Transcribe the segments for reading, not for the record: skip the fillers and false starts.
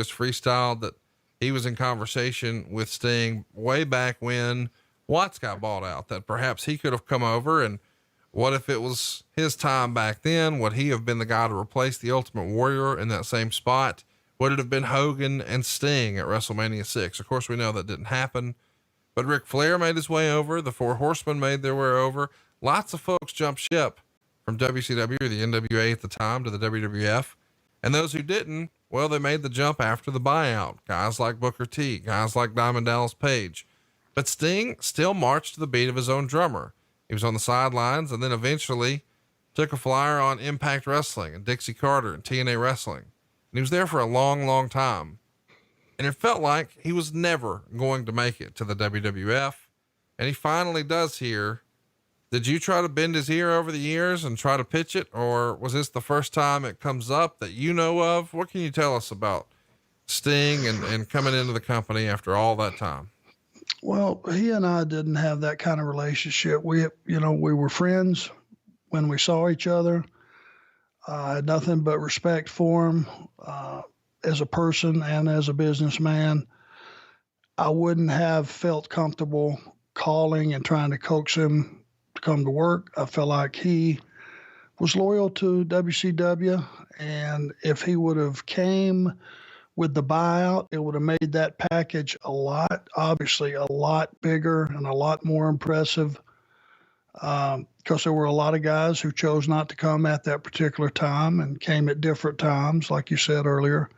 just freestyled that he was in conversation with Sting way back when Watts got bought out, that perhaps he could have come over, and what if it was his time back then? Would he have been the guy to replace the Ultimate Warrior in that same spot? Would it have been Hogan and Sting at WrestleMania 6? Of course, we know that didn't happen, but Ric Flair made his way over. The Four Horsemen made their way over. Lots of folks jumped ship from WCW or the NWA at the time to the WWF. And those who didn't, well, they made the jump after the buyout. Guys like Booker T, guys like Diamond Dallas Page. But Sting still marched to the beat of his own drummer. He was on the sidelines and then eventually took a flyer on Impact Wrestling and Dixie Carter and TNA Wrestling. And he was there for a long, long time. And it felt like he was never going to make it to the WWF. And he finally does here. Did you try to bend his ear over the years and try to pitch it? Or was this the first time it comes up that you know of? What can you tell us about Sting and coming into the company after all that time? Well, he and I didn't have that kind of relationship. We were friends when we saw each other. I had nothing but respect for him as a person and as a businessman. I wouldn't have felt comfortable calling and trying to coax him to come to work. I felt like he was loyal to WCW, and if he would have came with the buyout, it would have made that package obviously a lot bigger and a lot more impressive. Because there were a lot of guys who chose not to come at that particular time and came at different times, like you said earlier.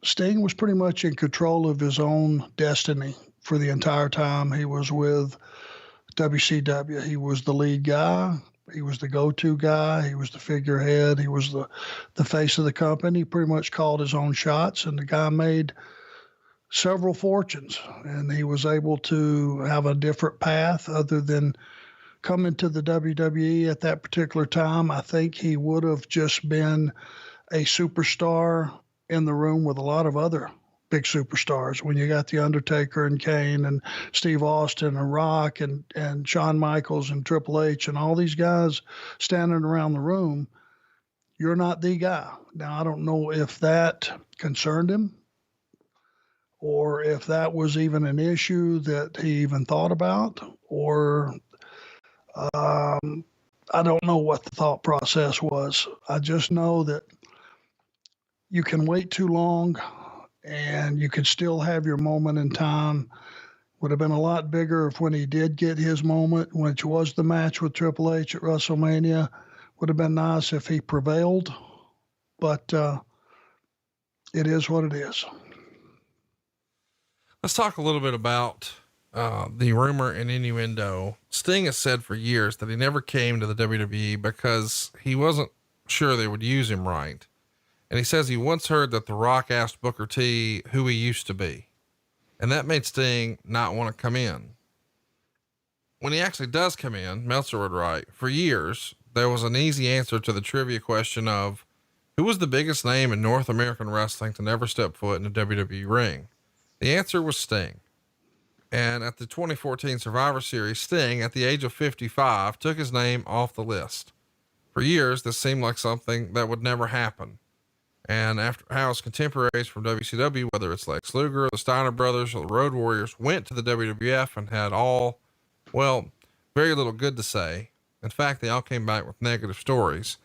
Sting was pretty much in control of his own destiny for the entire time he was with WCW. He was the lead guy. He was the go-to guy. He was the figurehead. He was the face of the company. He pretty much called his own shots, and the guy made several fortunes, and he was able to have a different path other than coming to the WWE at that particular time. I think he would have just been a superstar in the room with a lot of other big superstars. When you got The Undertaker and Kane and Steve Austin and Rock and Shawn Michaels and Triple H and all these guys standing around the room, you're not the guy. Now, I don't know if that concerned him or if that was even an issue that he even thought about, or I don't know what the thought process was. I just know that you can wait too long and you could still have your moment in time. Would have been a lot bigger if when he did get his moment, which was the match with Triple H at WrestleMania, would have been nice if he prevailed, but it is what it is. Let's talk a little bit about the rumor and innuendo. Sting has said for years that he never came to the WWE because he wasn't sure they would use him right. And he says he once heard that The Rock asked Booker T who he used to be, and that made Sting not want to come in. When he actually does come in, Meltzer would write, for years, there was an easy answer to the trivia question of who was the biggest name in North American wrestling to never step foot in a WWE ring. The answer was Sting. And at the 2014 Survivor Series, Sting, at the age of 55, took his name off the list. For years, this seemed like something that would never happen. And after how his contemporaries from WCW, whether it's Lex Luger, the Steiner Brothers, or the Road Warriors, went to the WWF and had very little good to say. In fact, they all came back with negative stories.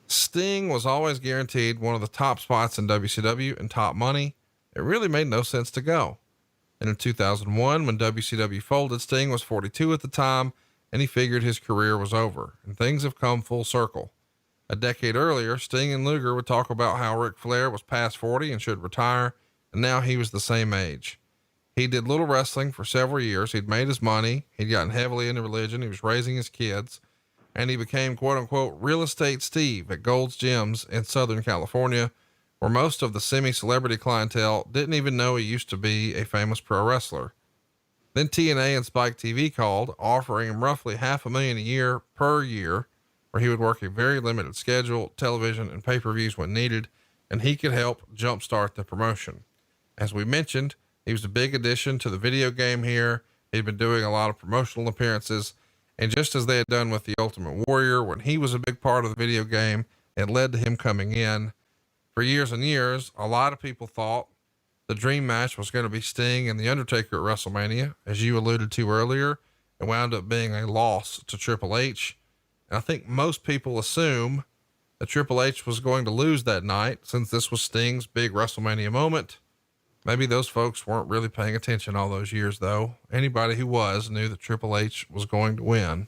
Sting was always guaranteed one of the top spots in WCW and top money. It really made no sense to go. And in 2001, when WCW folded, Sting was 42 at the time, and he figured his career was over, and things have come full circle. A decade earlier, Sting and Luger would talk about how Ric Flair was past 40 and should retire, and now he was the same age. He did little wrestling for several years. He'd made his money. He'd gotten heavily into religion. He was raising his kids, and he became quote unquote real estate Steve at Gold's Gyms in Southern California, where most of the semi-celebrity clientele didn't even know he used to be a famous pro wrestler. Then TNA and Spike TV called, offering him roughly $500,000 a year per year, where he would work a very limited schedule, television and pay-per-views when needed, and he could help jumpstart the promotion. As we mentioned, he was a big addition to the video game here. He'd been doing a lot of promotional appearances, and just as they had done with the Ultimate Warrior, when he was a big part of the video game, it led to him coming in. For years and years, a lot of people thought the dream match was going to be Sting and The Undertaker at WrestleMania. As you alluded to earlier, it wound up being a loss to Triple H. And I think most people assume that Triple H was going to lose that night since this was Sting's big WrestleMania moment. Maybe those folks weren't really paying attention all those years, though. Anybody who was knew that Triple H was going to win.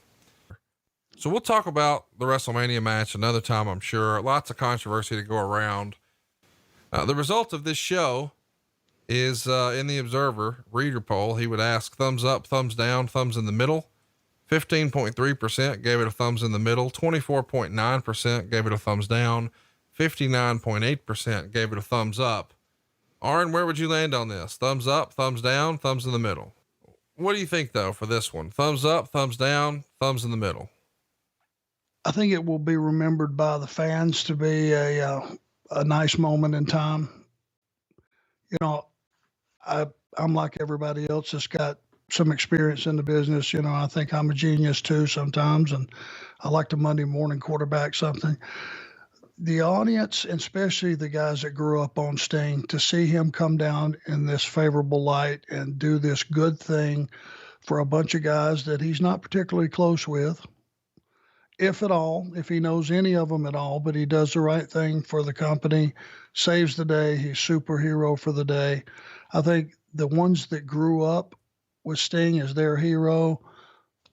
So we'll talk about the WrestleMania match another time, I'm sure. Lots of controversy to go around. The result of this show is in the Observer reader poll. He would ask thumbs up, thumbs down, thumbs in the middle. 15.3% gave it a thumbs in the middle. 24.9% gave it a thumbs down. 59.8% gave it a thumbs up. Arn, where would you land on this? Thumbs up, thumbs down, thumbs in the middle. What do you think though for this one? Thumbs up, thumbs down, thumbs in the middle. I think it will be remembered by the fans to be a nice moment in time. You know, I'm like everybody else that's got some experience in the business. You know, I think I'm a genius too sometimes, and I like to Monday morning quarterback something. The audience, and especially the guys that grew up on Sting, to see him come down in this favorable light and do this good thing for a bunch of guys that he's not particularly close with, if at all, if he knows any of them at all, but he does the right thing for the company, saves the day. He's superhero for the day. I think the ones that grew up with Sting as their hero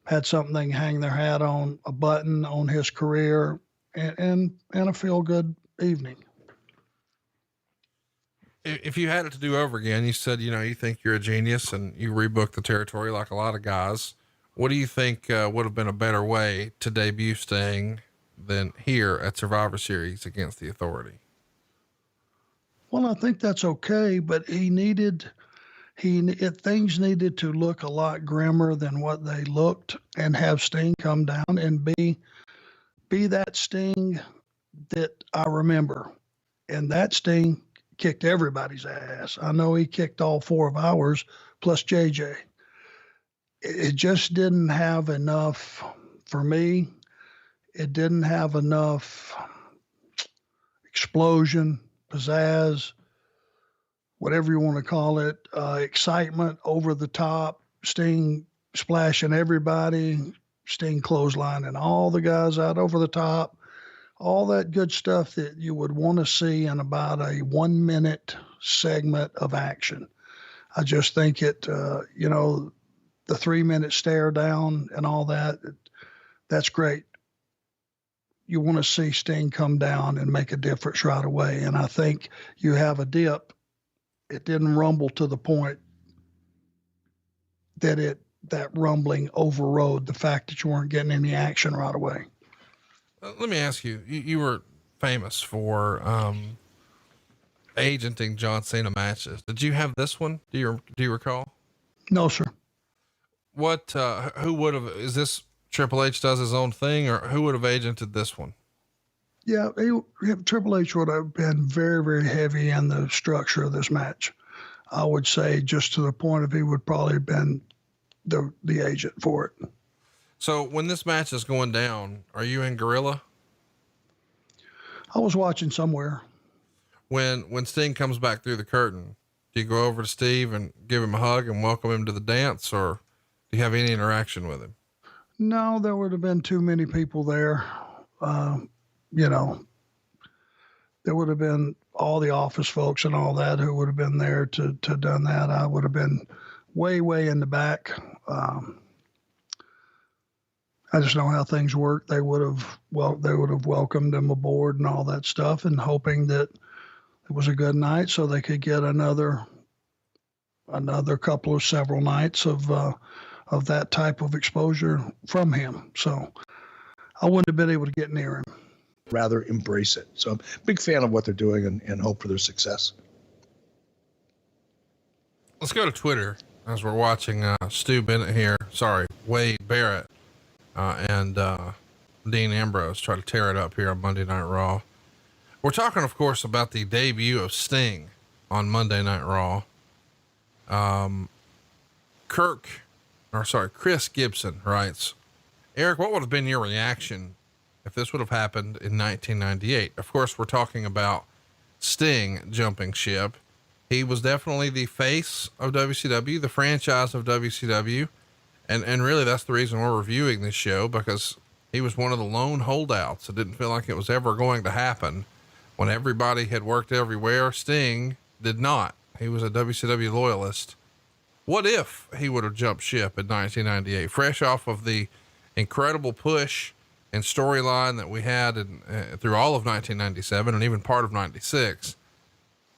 had something they can hang their hat on, a button on his career, and a feel good evening. If you had it to do over again, you said, you know, you think you're a genius and you rebooked the territory like a lot of guys. What do you think would have been a better way to debut Sting than here at Survivor Series against the Authority? Well, I think that's okay, but things needed to look a lot grimmer than what they looked, and have Sting come down and be that Sting that I remember. And that Sting kicked everybody's ass. I know he kicked all four of ours plus JJ. It just didn't have enough for me. It didn't have enough explosion, pizzazz, whatever you want to call it, excitement, over the top, Sting splashing everybody, Sting clotheslining all the guys out over the top, all that good stuff that you would want to see in about a 1 minute segment of action. I just think the 3 minute stare down and all that, that's great. You want to see Sting come down and make a difference right away. And I think you have a dip. It didn't rumble to the point that rumbling overrode the fact that you weren't getting any action right away. Let me ask you, you were famous for, agenting John Cena matches. Did you have this one? Do you recall? No, sir. What, who would have, is this Triple H does his own thing, or who would have agented this one? Yeah, Triple H would have been very, very heavy in the structure of this match. I would say just to the point of he would probably have been the agent for it. So when this match is going down, are you in Gorilla? I was watching somewhere. When Sting comes back through the curtain, do you go over to Steve and give him a hug and welcome him to the dance, or do you have any interaction with him? No, there would have been too many people there. There would have been all the office folks and all that who would have been there to done that. I would have been way, way in the back. I just know how things work. They would have welcomed him aboard and all that stuff, and hoping that it was a good night so they could get another couple of several nights of that type of exposure from him. So I wouldn't have been able to get near him. Rather embrace it. So I'm a big fan of what they're doing and hope for their success. Let's go to Twitter as we're watching Wade Barrett and Dean Ambrose try to tear it up here on Monday Night Raw. We're talking, of course, about the debut of Sting on Monday Night Raw. Chris Gibson writes, Eric, what would have been your reaction if this would have happened in 1998? Of course, we're talking about Sting jumping ship. He was definitely the face of WCW, the franchise of WCW. And really that's the reason we're reviewing this show, because he was one of the lone holdouts. It didn't feel like it was ever going to happen. When everybody had worked everywhere, Sting did not. He was a WCW loyalist. What if he would have jumped ship in 1998, fresh off of the incredible push and storyline that we had through all of 1997 and even part of 96?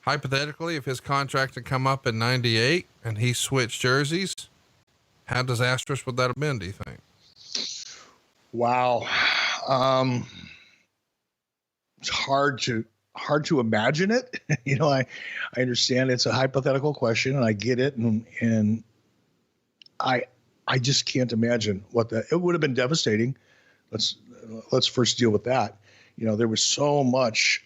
Hypothetically, if his contract had come up in 98 and he switched jerseys, how disastrous would that have been, do you think? Wow. It's hard to imagine it. I understand it's a hypothetical question and I get it. And I just can't imagine it would have been devastating. Let's first deal with that. There was so much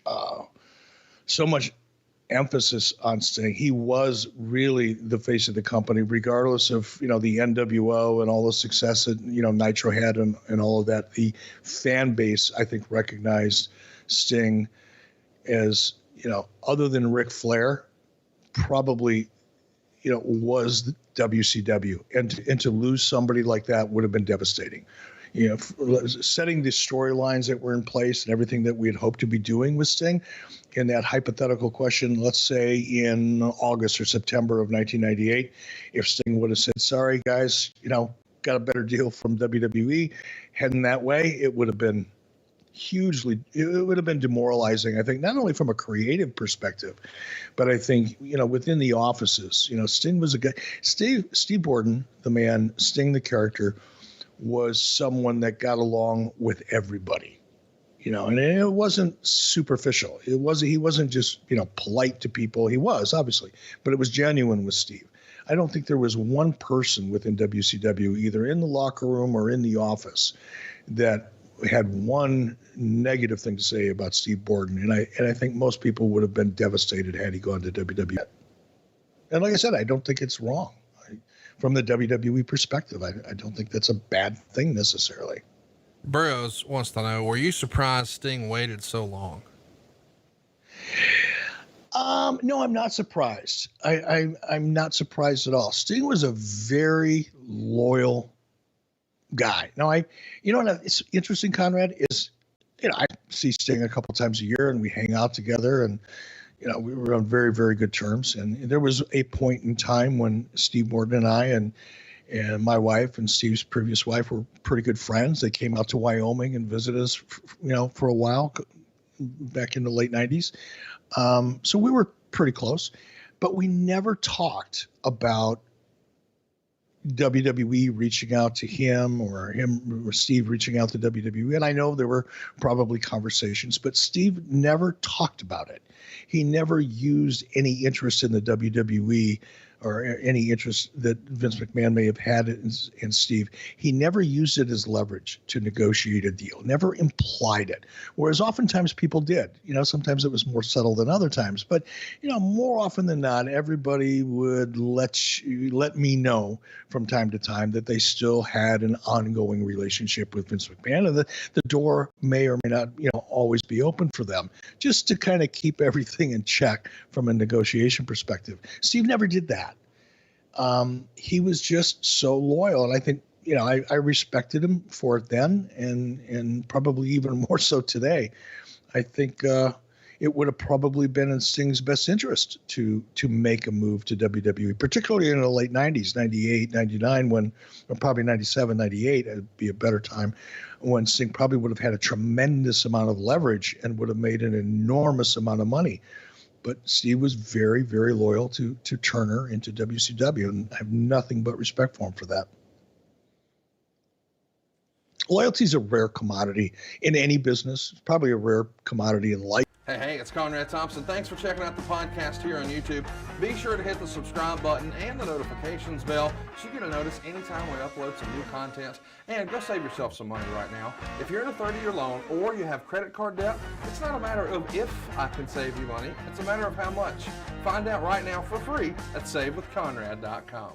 emphasis on Sting. He was really the face of the company, regardless of, the NWO and all the success that, Nitro had and all of that. The fan base, I think, recognized Sting as, other than Ric Flair, probably, was the WCW. And to lose somebody like that would have been devastating. Setting the storylines that were in place and everything that we had hoped to be doing with Sting in that hypothetical question, let's say in August or September of 1998, if Sting would have said, sorry guys, got a better deal from WWE heading that way, it would have been demoralizing, I think, not only from a creative perspective, but I think, within the offices, Sting was a guy, Steve Borden, the man, Sting, the character, was someone that got along with everybody, and it wasn't superficial. He wasn't just, polite to people. He was, obviously, but it was genuine with Steve. I don't think there was one person within WCW, either in the locker room or in the office, that had one negative thing to say about Steve Borden. And I think most people would have been devastated had he gone to WWE. And like I said, I don't think it's wrong. From the WWE perspective, I don't think that's a bad thing necessarily. Burroughs wants to know, were you surprised Sting waited so long? No, I'm not surprised. I'm not surprised at all. Sting was a very loyal guy. Now, it's interesting, Conrad, is, I see Sting a couple times a year and we hang out together and, we were on very, very good terms. And there was a point in time when Steve Borden and I and my wife and Steve's previous wife were pretty good friends. They came out to Wyoming and visited us, for a while back in the late 90s. So we were pretty close, but we never talked about WWE reaching out to him or Steve reaching out to WWE. And I know there were probably conversations, but Steve never talked about it. He never used any interest in the WWE or any interest that Vince McMahon may have had in Steve. He never used it as leverage to negotiate a deal, never implied it. Whereas oftentimes people did, sometimes it was more subtle than other times, but, more often than not, everybody would let me know from time to time that they still had an ongoing relationship with Vince McMahon, and the door may or may not, always be open for them, just to kind of keep everything in check from a negotiation perspective. Steve never did that. He was just so loyal. And I think, I respected him for it then and probably even more so today. I think, it would have probably been in Sting's best interest to make a move to WWE, particularly in the late 90s, 98, 99, or probably 97, 98, it'd be a better time, when Sting probably would have had a tremendous amount of leverage and would have made an enormous amount of money. But Steve was very, very loyal to Turner and to WCW, and I have nothing but respect for him for that. Loyalty is a rare commodity in any business. It's probably a rare commodity in life. Hey, it's Conrad Thompson. Thanks for checking out the podcast here on YouTube. Be sure to hit the subscribe button and the notifications bell so you get a notice anytime we upload some new content. And go save yourself some money right now. If you're in a 30-year loan or you have credit card debt, it's not a matter of if I can save you money. It's a matter of how much. Find out right now for free at SaveWithConrad.com.